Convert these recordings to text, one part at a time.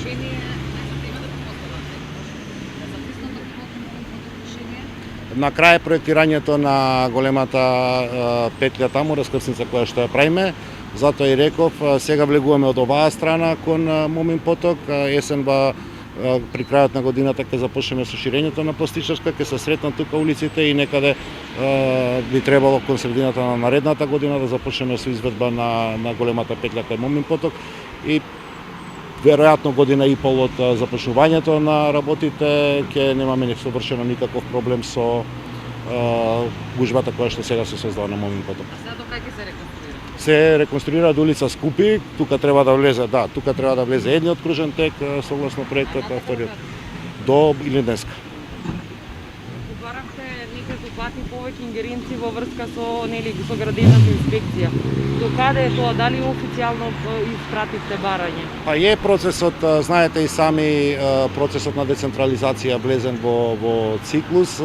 решение, има да поставате. Да записано решение. На крај проектирањето на големата петља таму, раскрсница која што ја правиме, затоа и реков, сега влегуваме од оваа страна кон Момин поток, есенба при крајот на годината ќе започнеме со ширењето на пластичарска, ќе се сретнат тука улиците и некаде би требало кон средината на наредната година да започнеме со изведба на големата петља кај Момин поток и веројатно година и пол од започнувањето на работите ќе немаме несовршено никаков проблем со гужбата која што сега се создава на Момин поток. Сега до кај ќе се реконструира? Се реконструира до улица Скупи, тука треба да влезе, тука треба да влезе едниот кружен тек согласно проектот, а вториот до Илинденска. Баравте неколку пати повеќе ингеренции во врска со градежната инспекција. До каде е тоа? Дали официјално испративте барање? Па е процесот, знаете и сами, процесот на децентрализација влезен во циклус.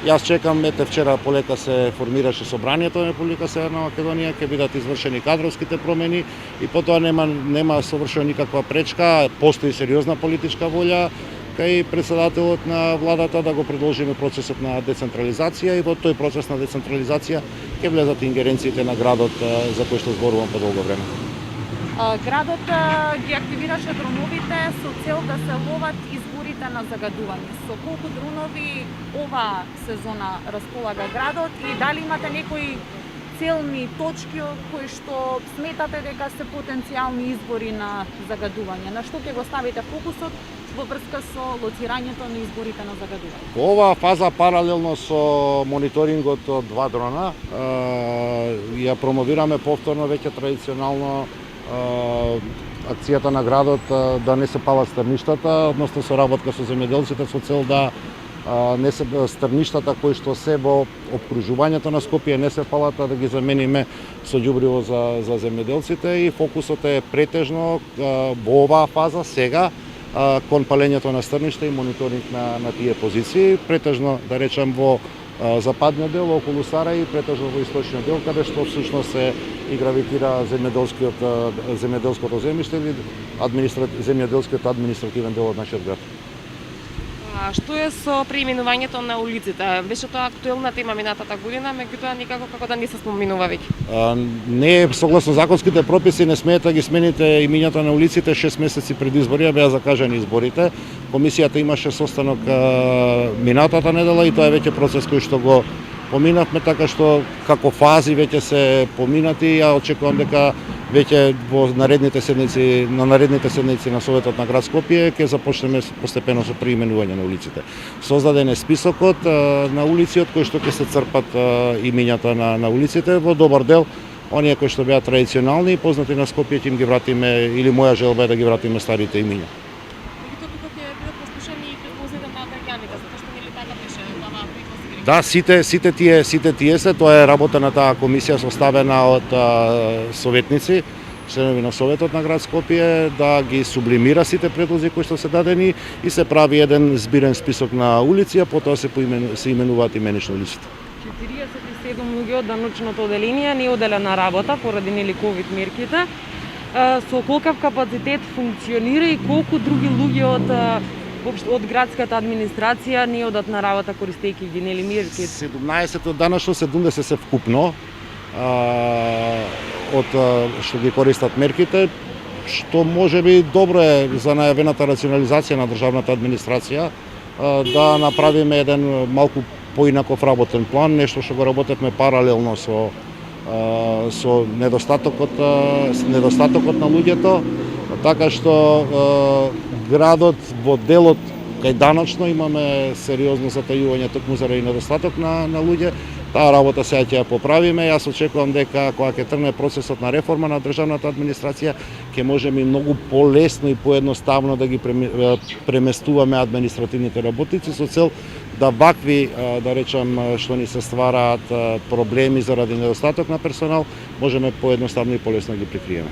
Јас чекам, вчера полека се формираше собранието на Република Северна Македонија, ќе бидат извршени кадровските промени и потоа нема совршено никаква пречка, постои сериозна политичка волја кај председателот на владата да го продолжиме процесот на децентрализација и во тој процес на децентрализација ќе влезат ингеренциите на градот за кој што зборувам по долго време. Градот ги активираше дроновите со цел да се ловат изворите на загадување. Со колку дронови оваа сезона располага градот и дали имате некои целни точки кои што сметате дека се потенцијални извори на загадување? На што ќе го ставите фокусот во врска со лоцирањето на изворите на загадување? Во оваа фаза паралелно со мониторингот од 2 дрона ја промовираме повторно веќе традиционално акцијата на градот да не се палат стрништата, односно со работка со земјоделците со цел да не се стрништата кои што се во опкружувањето на Скопје не се палат, да ги замениме со ѓубриво за земјоделците и фокусот е претежно во оваа фаза сега кон палењето на стрништа и мониторинг на тие позиции, претежно да речем во западниот дел околу Сара и претежно во источниот дел каде што всушност се и гравитира земјоделското земјиште или земјоделскиот административен дел од нашиот град. А што е со преименувањето на улиците? Беше тоа актуелна тема минатата година, меѓутоа никако како да не се споминува веќе. Не, согласно законските прописи не смеете да ги смените имињата на улиците 6 месеци пред избори, беа закажани изборите. Комисијата имаше состанок минатата недела и тоа е веќе процес кој што го поминавме, така што како фази веќе се поминати. Ја очекувам дека веќе во наредните седници на Советот на град Скопје ќе започнеме постепено со преименување на улиците. Создаден е списокот на улици од кои што ќе се црпат имињата на улиците. Во добар дел оние кои што беа традиционални и познати на Скопје ќе им ги вратиме, или моја желба е да ги вратиме старите имиња. Да, сите тие се, тоа е работа на таа комисија составена од советници, членови на Советот на град Скопје, да ги сублимира сите предлози кои што се дадени и се прави еден збирен список на улици, а потоа се именуваат именично улиците. 47 луѓе од даночното оделение не оделя на работа поради ковид мерките. Со колкав капацитет функционира и колку други луѓе од градската администрација не одат на работа користејќи ги мерки? 17 од данашно 70 се вкупно од што ги користат мерките, што може би добро е за најавената рационализација на државната администрација да направиме еден малку поинаков работен план, нешто што го работевме паралелно со недостатокот на луѓето, така што градот во делот кај даночно имаме сериозно затајување токму заради недостаток на луѓе. Таа работа сега ќе ја поправиме. Јас очекувам дека кога ќе тргне процесот на реформа на државната администрација, ќе можеме и многу полесно и поедноставно да ги преместуваме административните работници со цел да вакви, да речам, што ни се ствараат проблеми заради недостаток на персонал, можеме поедноставно и полесно да ги прикриеме.